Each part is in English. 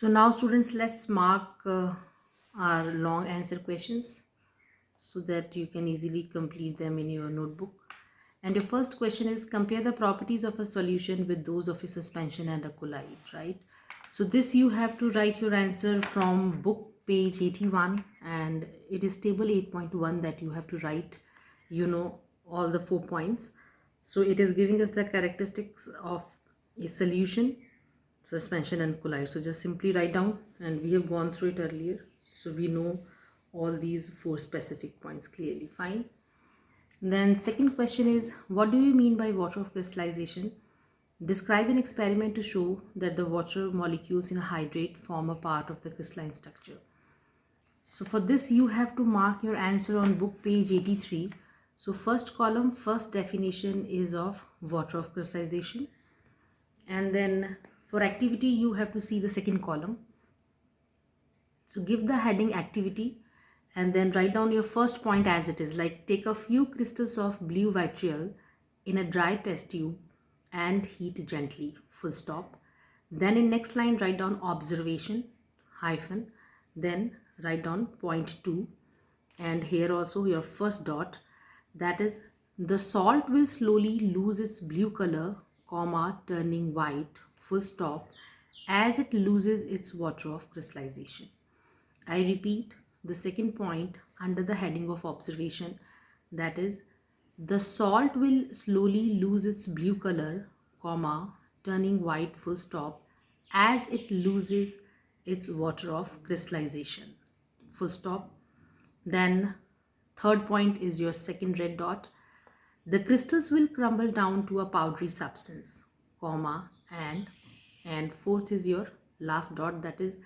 So now students, let's mark our long answer questions so that you can easily complete them in your notebook. And your first question is, compare the properties of a solution with those of a suspension and a colloid, right? So this you have to write your answer from book page 81, and it is table 8.1 that you have to write, all the 4 points. So it is giving us the characteristics of a solution, suspension and colloid. So just simply write down, and we have gone through it earlier, so we know all these four specific points clearly. Fine. Then second question is, what do you mean by water of crystallization? Describe an experiment to show that the water molecules in a hydrate form a part of the crystalline structure. So for this you have to mark your answer on book page 83. So first column, first definition is of water of crystallization, and then for activity you have to see the second column. So give the heading activity and then write down your first point as it is, like take a few crystals of blue vitriol in a dry test tube and heat gently, full stop. Then in next line write down observation hyphen, then write down point 2, and here also your first dot, that is, the salt will slowly lose its blue color, comma, turning white, full stop, as it loses its water of crystallization. I repeat the second point under the heading of observation, that is, the salt will slowly lose its blue color, comma, turning white, full stop, as it loses its water of crystallization, full stop. Then third point is your second red dot. The crystals will crumble down to a powdery substance, comma, and fourth is your last dot, that is,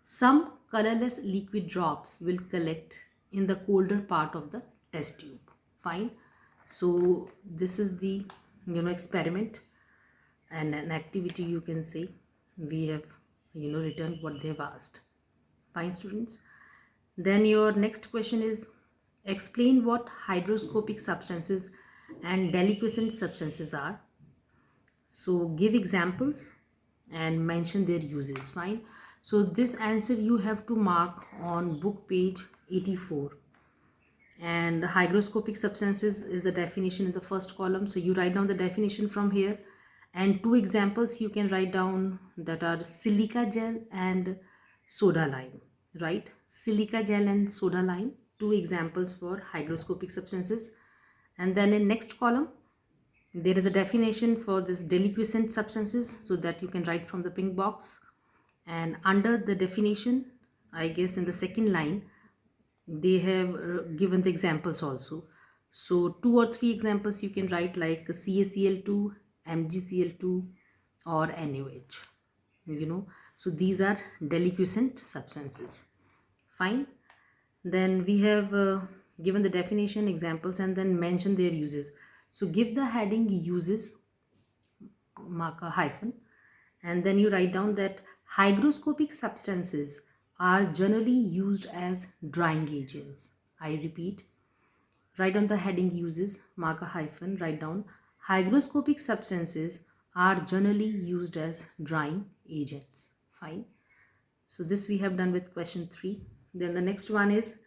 some colorless liquid drops will collect in the colder part of the test tube. Fine. So this is the experiment and an activity, you can say. We have written what they have asked. Fine, students. Then your next question is, explain what hygroscopic substances and deliquescent substances are. So give examples and mention their uses. Fine. So this answer you have to mark on book page 84. And hygroscopic substances is the definition in the first column. So you write down the definition from here, and two examples you can write down, that are silica gel and soda lime, right? Silica gel and soda lime, two examples for hygroscopic substances. And then in next column there is a definition for this deliquescent substances, so that you can write from the pink box. And under the definition, I guess in the second line, they have given the examples also. So two or three examples you can write, like CaCl2, MgCl2, or NaOH. So these are deliquescent substances. Fine. Then we have given the definition, examples, and then mention their uses. So give the heading uses, mark a hyphen, and then you write down that hygroscopic substances are generally used as drying agents. I repeat, write down the heading uses, mark a hyphen, write down hygroscopic substances are generally used as drying agents. Fine. So this we have done with question 3. Then the next one is,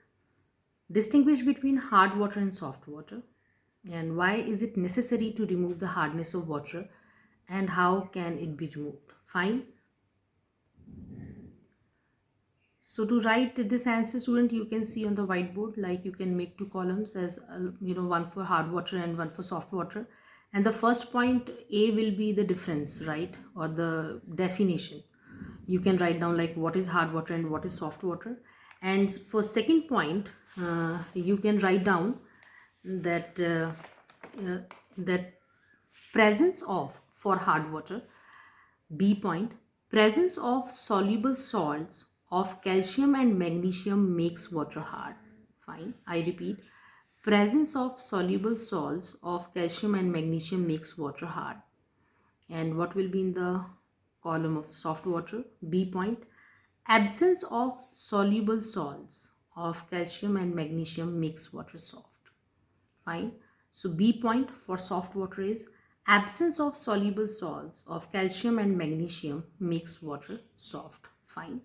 distinguish between hard water and soft water, and why is it necessary to remove the hardness of water, and how can it be removed. Fine. So to write this answer, student, you can see on the whiteboard, like you can make two columns as one for hard water and one for soft water. And the first point A will be the difference, right, or the definition. You can write down like what is hard water and what is soft water. And for second point, you can write down that that presence of, for hard water, B point, presence of soluble salts of calcium and magnesium makes water hard. Fine. I repeat, presence of soluble salts of calcium and magnesium makes water hard. And what will be in the column of soft water? B point, absence of soluble salts of calcium and magnesium makes water soft. Fine. So B point for soft water is, absence of soluble salts of calcium and magnesium makes water soft. Fine.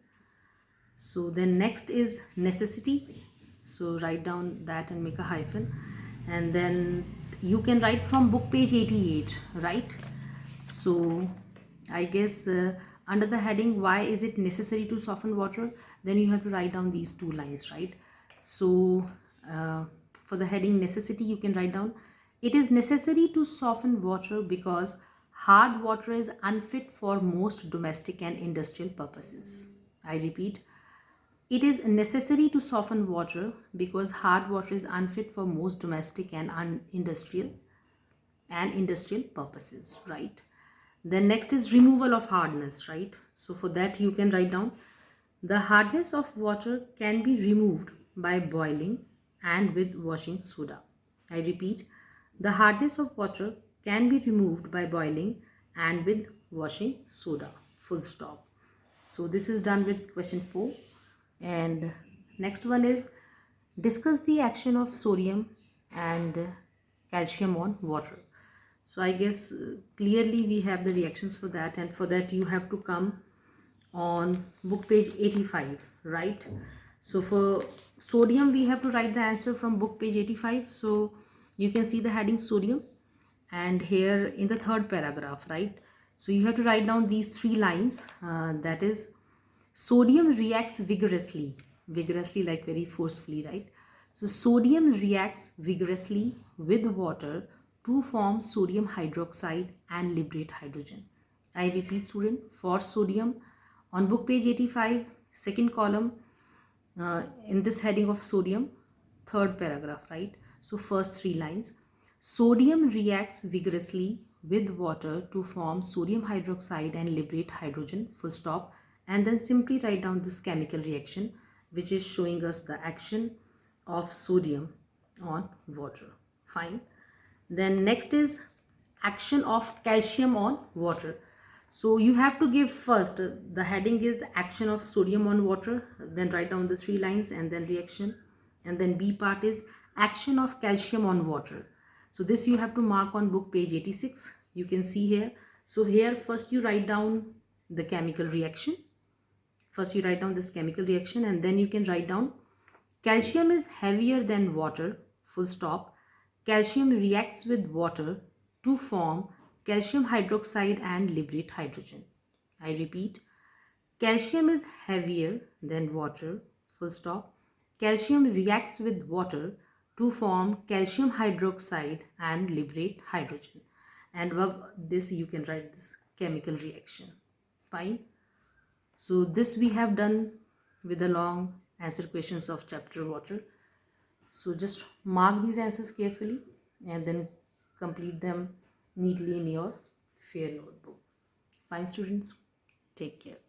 So then next is necessity. So write down that and make a hyphen. And then you can write from book page 88, right? So I guess under the heading, why is it necessary to soften water? Then you have to write down these two lines, right? So for the heading necessity, you can write down, it is necessary to soften water because hard water is unfit for most domestic and industrial purposes. I repeat, it is necessary to soften water because hard water is unfit for most domestic and industrial purposes, right? Then next is removal of hardness, right? So for that you can write down, the hardness of water can be removed by boiling and with washing soda. I repeat, the hardness of water can be removed by boiling and with washing soda. Full stop. So this is done with question 4. And next one is, discuss the action of sodium and calcium on water. So I guess clearly we have the reactions for that, and for that you have to come on book page 85, right? So for sodium we have to write the answer from book page 85. So you can see the heading sodium, and here in the third paragraph, right? So you have to write down these three lines, that is, sodium reacts vigorously like very forcefully, right? So sodium reacts vigorously with water to form sodium hydroxide and liberate hydrogen. I repeat, student, for sodium on book page 85, second column, in this heading of sodium, third paragraph, right? So first three lines, sodium reacts vigorously with water to form sodium hydroxide and liberate hydrogen, full stop. And then simply write down this chemical reaction, which is showing us the action of sodium on water. Fine. Then next is action of calcium on water. So you have to give first, the heading is action of sodium on water, then write down the three lines and then reaction. And then B part is action of calcium on water. So this you have to mark on book page 86. You can see here. So here first you write down the chemical reaction. First you write down this chemical reaction, and then you can write down, calcium is heavier than water, full stop. Calcium reacts with water to form calcium hydroxide and liberate hydrogen. I repeat, calcium is heavier than water, full stop. Calcium reacts with water to form calcium hydroxide and liberate hydrogen. And above this you can write this chemical reaction. Fine. So this we have done with the long answer questions of chapter water. So just mark these answers carefully and then complete them neatly in your fair notebook. Fine, students. Take care.